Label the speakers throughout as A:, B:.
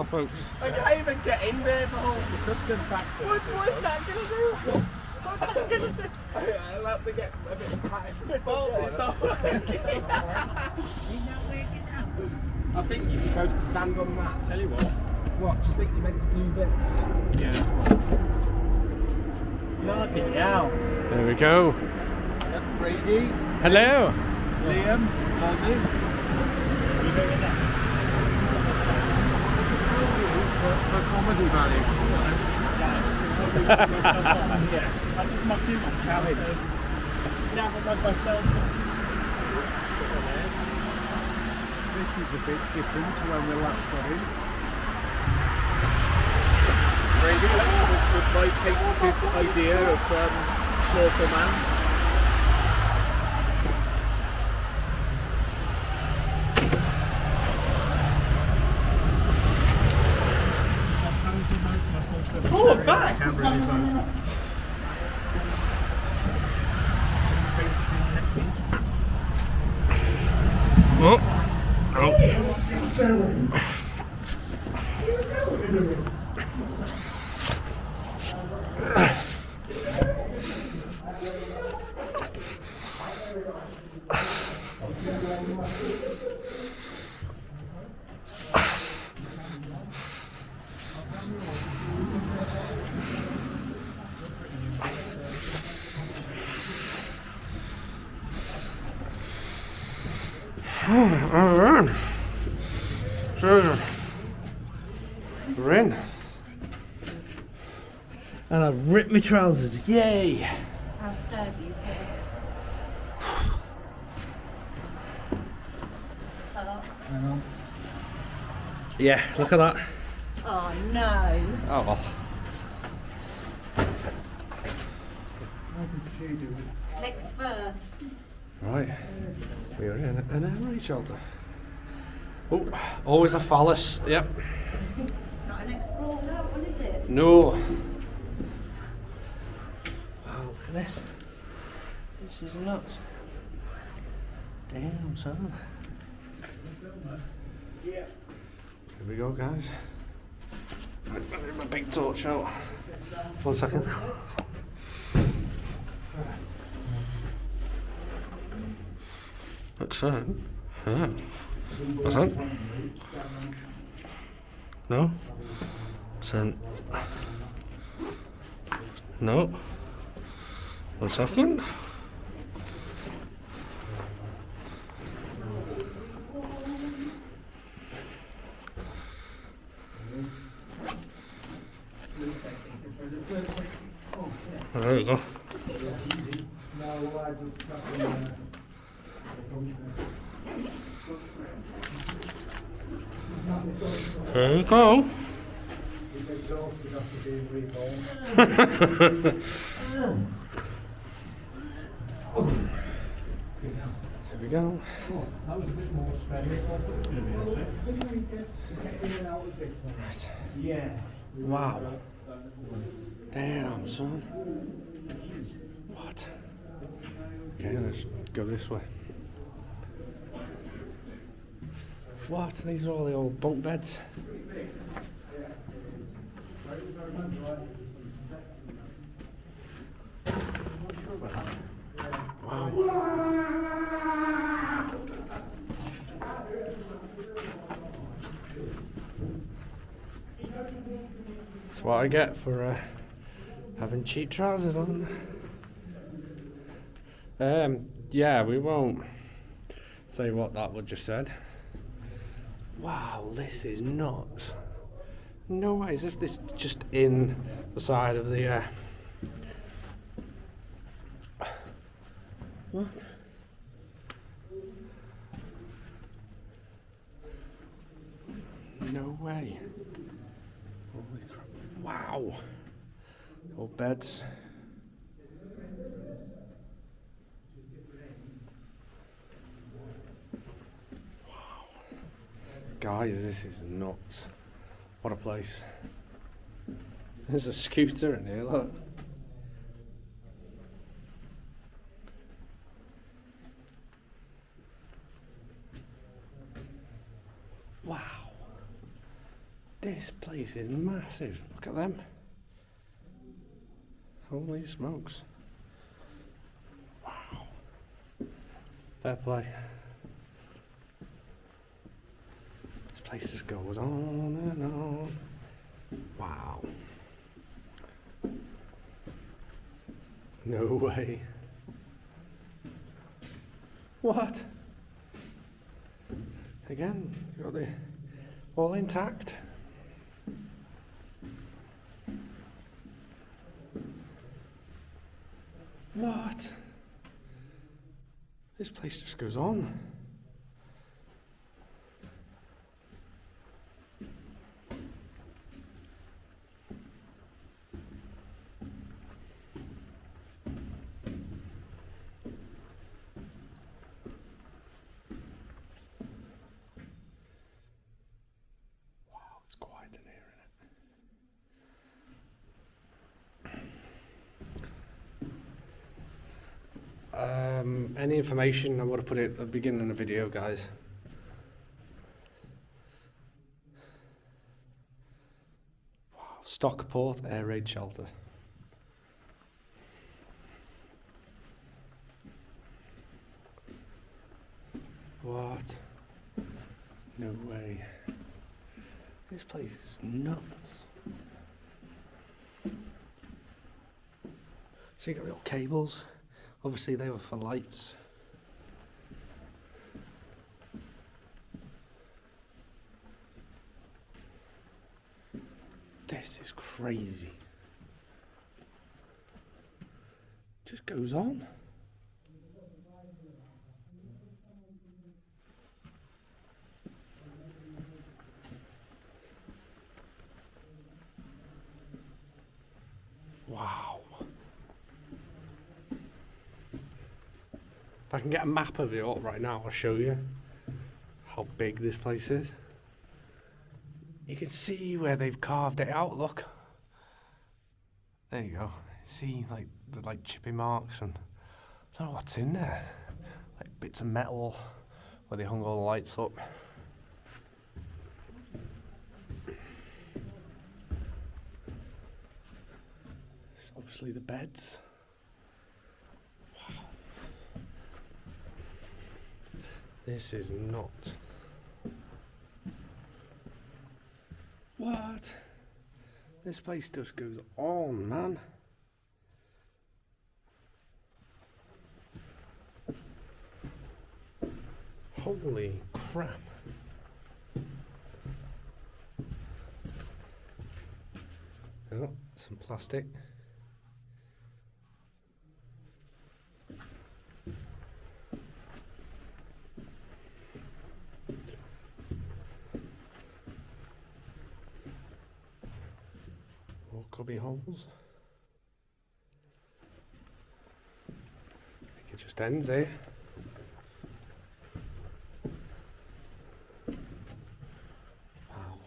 A: folks.
B: I can't even get in there, but what's that going to do? What's that going to do? I'll have to get a bit of practice. My balls is not working. I think you're supposed to stand on that.
C: Tell you what.
B: What? Do you think you're meant to do this?
C: Yeah. Bloody hell.
A: There we go.
B: Brady,
A: Hello.
B: Liam, Ozzy.
C: You doing that?
B: For comedy value.
C: Yeah. I just mocked him on challenge. Yeah, but like myself.
B: This is a bit different to when we last got in.
D: Brady, with my patented idea of Snorkel Man.
C: Oh, back!
A: Oh. Alright. So, we're in.
C: And I've ripped my trousers. Yay!
E: How sturdy is this? Top.
A: Yeah, look at that.
E: Oh no.
A: Oh.
E: Legs first.
A: Right. We are in an MRE shelter. Oh, always a phallus. Yep.
E: It's not an Explorer, that one, is it?
A: No. Wow, look at this. This is nuts. Damn, son. Here we go, guys. Let's get my big torch out. 1 second. What's that? Yeah. What's that? No? Sen. No. 1 second. There you go. There you go. There we go.
C: Yeah.
A: Wow. Damn, son. What? Okay, let's go this way. What? These are all the old bunk beds. Wow. That's what I get for having cheap trousers on. Yeah, we won't say what that would just said. Wow, this is nuts. No way, as if this just in the side of the what? No way. Holy crap. Wow. Old beds. Guys, this is nuts. What a place. There's a scooter in here, look. Wow. This place is massive. Look at them. Holy smokes. Wow. Fair play. This place just goes on and on. Wow. No way. What? Again, you got the all intact. What? This place just goes on. Wow, it's quiet in here, isn't it? Any information, I would have put it at the beginning of the video, guys. Wow, Stockport Air Raid Shelter. What? No way. This place is nuts. So you got little cables. Obviously they were for lights. This is crazy. Just goes on. Wow. If I can get a map of it up right now, I'll show you how big this place is. You can see where they've carved it out, look. There you go. See like the chipping marks and I don't know what's in there. Like bits of metal where they hung all the lights up. It's obviously the beds. Wow. This is not. What? This place just goes on, man. Holy crap. Oh, some plastic. More cubby holes. I think it just ends here. Wow.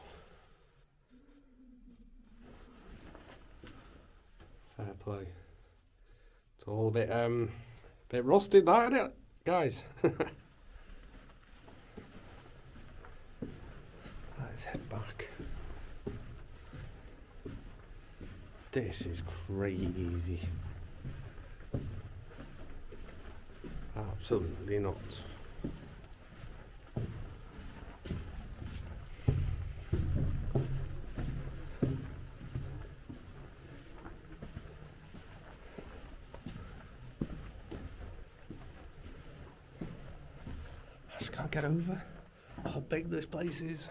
A: Fair play. It's all a bit rusted, that, isn't it, guys? Let's head back. This is crazy. Absolutely not. I just can't get over how big this place is.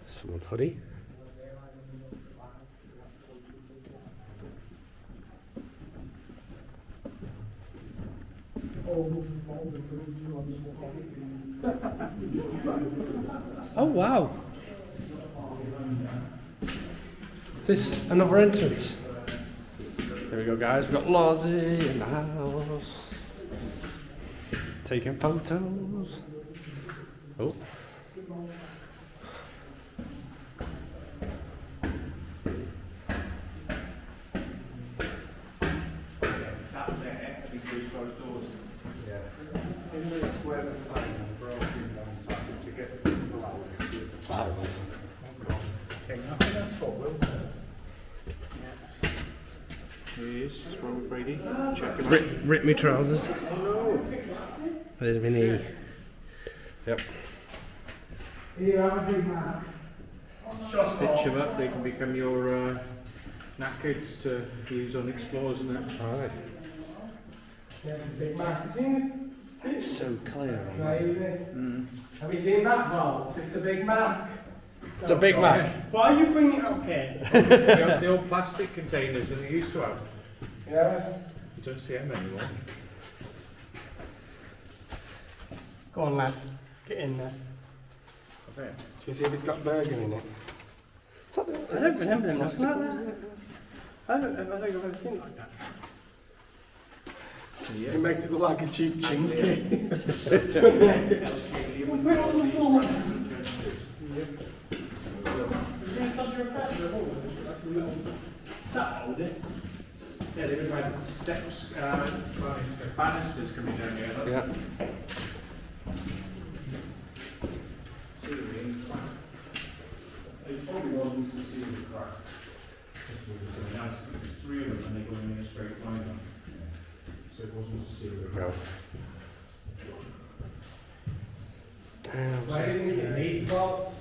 A: Someone's hoodie. Oh wow! Is this another entrance? There we go, guys. We've got Lozzie in the house. Taking photos. Oh.
D: Here he is, Ronald Brady. Check him out.
A: Rip me trousers. There's my knee. Yep.
D: Stitch them up, they can become your knackers to use on explores and that.
A: Alright.
B: Big Mac. Have you seen it?
A: It's so clear.
B: Crazy. Have you seen that box? It's a Big Mac.
A: It's a Big Mac.
B: Why are you bringing it up here?
D: The old plastic containers that they used to have.
B: Yeah.
D: You don't see them anymore.
B: Go on, lad. Get in there.
D: I bet.
B: Do you see if it's got burger in it?
A: Is that the
B: I don't remember them looking like that. I think I've ever seen it like that. It makes it look like a cheap chinky.
D: Yeah, they've had steps, banisters coming down here. Look.
A: Yeah.
D: It probably wasn't to see the crack. There's 3 of them and they're going in a straight line. So it wasn't to see the crack.
A: Damn.
B: Why do you think it needs spots?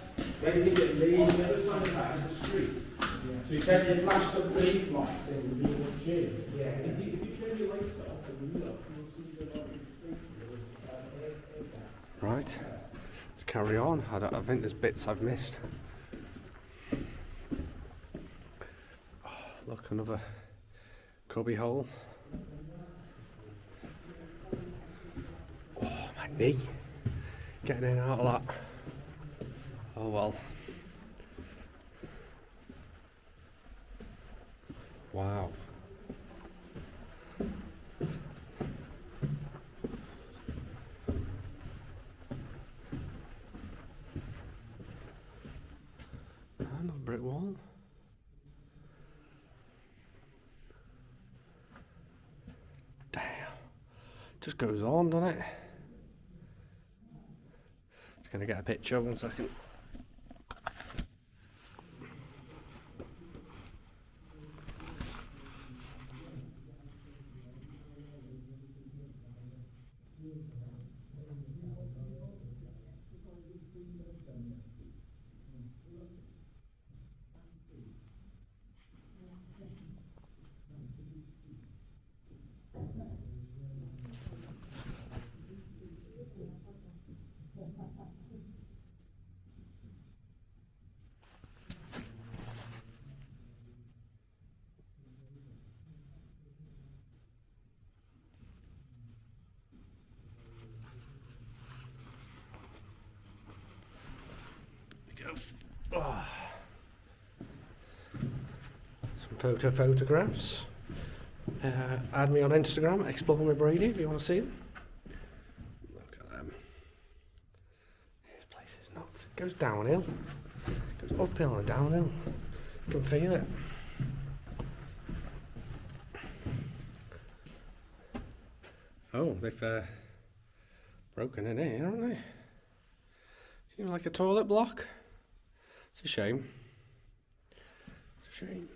B: Why do you think it leads?
D: The other side of that is the street.
B: So you said you smashed up these blocks in the Beatles tube? Yeah.
D: If you turn your lights off and you look, you'll see the light.
A: Right. Let's carry on. I think there's bits I've missed. Oh, look, another cubby hole. Oh, my knee. Getting in and out of that. Oh well. Wow. Another brick wall. Damn. Just goes on, doesn't it? Just gonna get a picture, 1 second. Oh. Some photographs. Add me on Instagram, Explore with Brady, if you want to see them. Look at them. This place is nuts. It goes downhill. It goes uphill and downhill. You can feel it. Oh, they've broken in here, haven't they? Seems like a toilet block. It's a shame. It's a shame.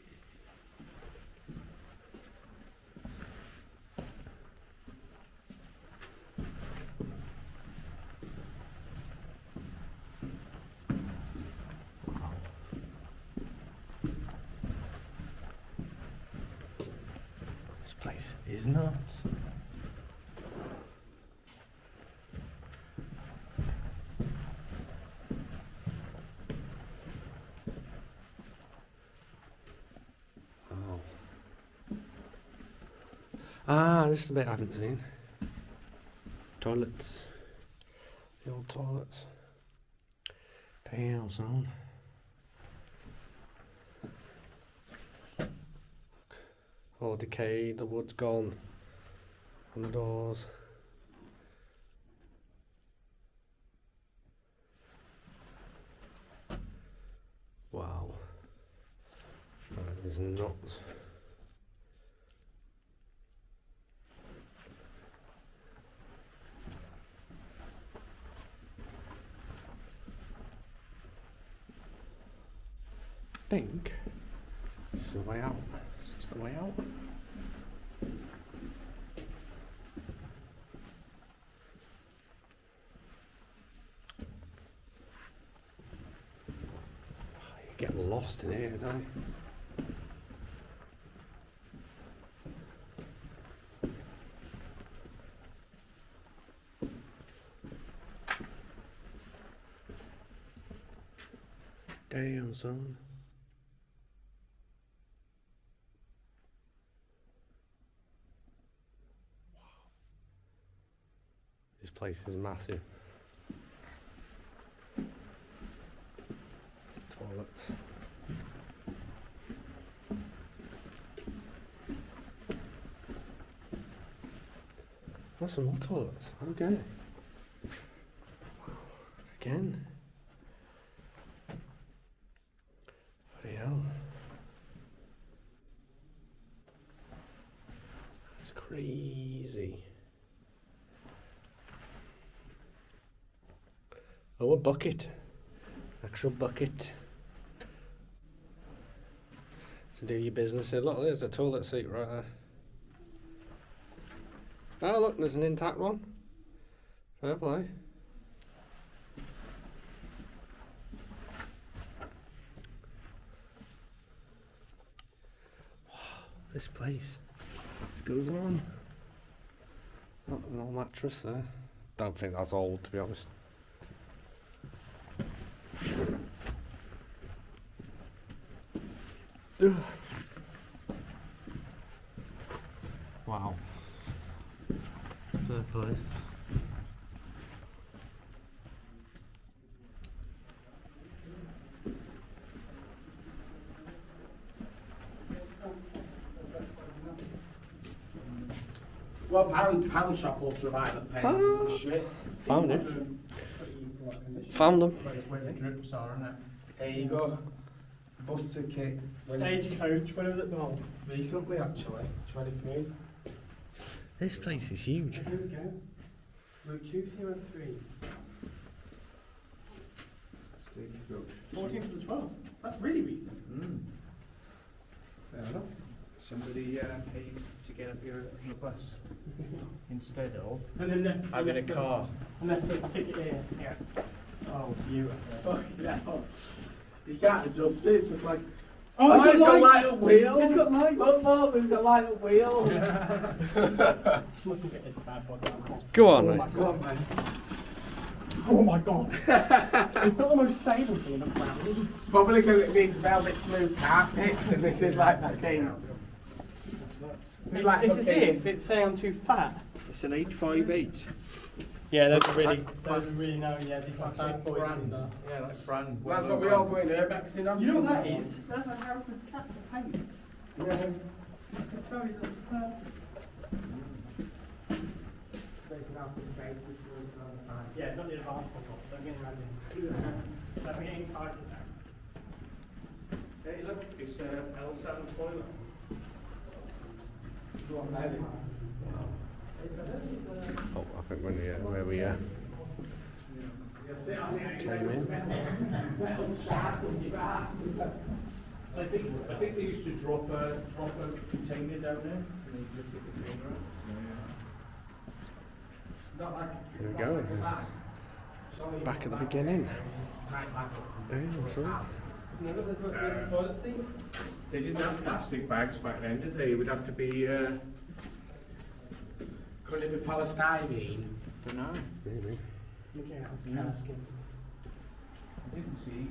A: This place is nuts. Ah, this is the bit I haven't seen. Toilets. The old toilets. Damn, son. Look. All decayed, the wood's gone. On the doors. Wow. That is nuts. think this is the way out. Is this the way out? You get lost in here, don't you? Damn, son. This place is massive. Toilets. That's some more toilets. Okay. Again. Bloody hell. That's crazy. Oh, a bucket. Actual bucket. To do your business here. Look, there's a toilet seat right there. Oh, look, there's an intact one. Fair play. This place goes on. Not an old mattress there. Don't think that's old, to be honest. Ugh. Wow. Fair play.
B: Well, pound shop will survive at pens and shit.
A: Found it.
C: Pretty rough condition.
A: Found them.
C: Where the drips are, isn't it?
B: There you go. Bus ticket.
C: Stagecoach, when was it built?
B: Recently, actually. 23.
A: This place is huge.
C: Here we go. Route 203. 14th to the 12th. That's really recent.
B: Fair enough.
D: Somebody paid to get up here on the bus instead of
C: And then
D: having a car.
C: And then the ticket here. Yeah. Oh, beautiful.
B: Fucking hell. You can't adjust it, it's just like.
C: Oh,
B: it's got lighter wheels!
C: It's got lights.
B: Look, Balls, it's got lighter wheels!
C: Looking at this bad boy now.
A: Go on,
C: Oh
A: mate.
C: my
B: Come on, man.
C: Oh my god. It's not the most stable thing on the ground.
B: Probably because it needs velvet smooth carpets, and this is like fucking. It's like
C: It's as
B: fucking-
C: if it's saying I'm too fat.
D: It's an 858.
C: Yeah, those are really no, yeah, these are bad boys.
B: brand.
C: these are.
D: Yeah, like brand.
B: That's what we all go in urbexing on.
C: You know what that is? That's a Hereford's cat for paint.
B: Yeah.
C: Very good. Yeah, not the advanced one, don't get around in. Let me get inside with that.
D: Hey, look, it's L7 toilet.
A: Oh, I think we're near where we came in.
D: I think they used to drop a container down there. And they lift the container up.
A: Here we go. Back at the beginning. Damn, sorry.
C: Remember the toilet seat?
D: They didn't have plastic bags back then, did they? It would have to be.
B: Could it be polystyrene?
D: Don't know.
A: Maybe.
C: Looking at cow skin.
D: I didn't see.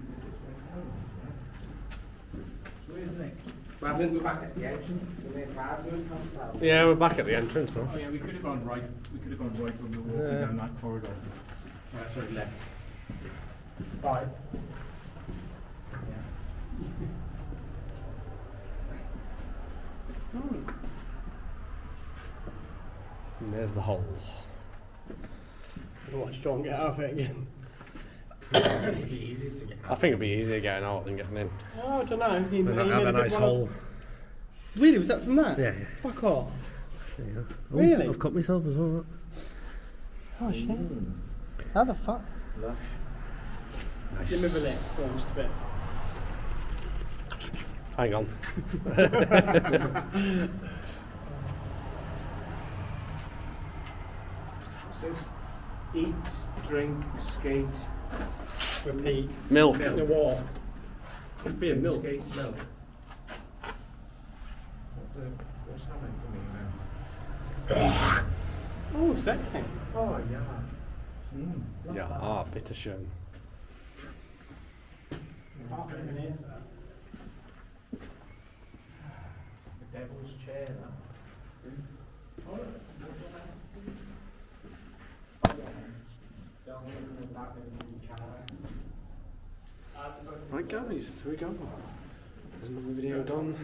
D: So where's Nick?
B: Well, I think we're back at the entrance, it's the near cars we were talking about.
A: Yeah, we're back at the entrance now.
D: Oh yeah, we could have gone right. We could have gone right when we were walking
A: Yeah.
D: down that corridor. Sorry, left.
C: Right.
A: And there's the hole.
C: I don't want to try and get out of it again.
B: It'd be easy to get
A: I think it'd be easier getting out than getting in.
C: Oh, I don't know. You
A: They don't
C: made
A: have
C: a
A: a
C: big
A: nice
C: one of-
A: hole.
C: Really? Was that from that?
A: Yeah.
C: Fuck off.
A: There you go. Oh,
C: Really?
A: I've cut myself as well.
C: Oh shit. How the fuck?
A: Nice.
C: Give me a minute. Go on, just a bit.
A: Hang on.
D: It says eat, drink, skate,
C: Repeat.
A: Milk.
C: The walk. Could be a milk.
D: skate, milk. What's happening to me now?
C: Oh, sexy.
D: Oh, yeah. Love
A: Ja,
D: that.
A: bitteschön.
C: Half a minute.
D: The devil's chair, that.
A: Right guys, here we go. There's another video done.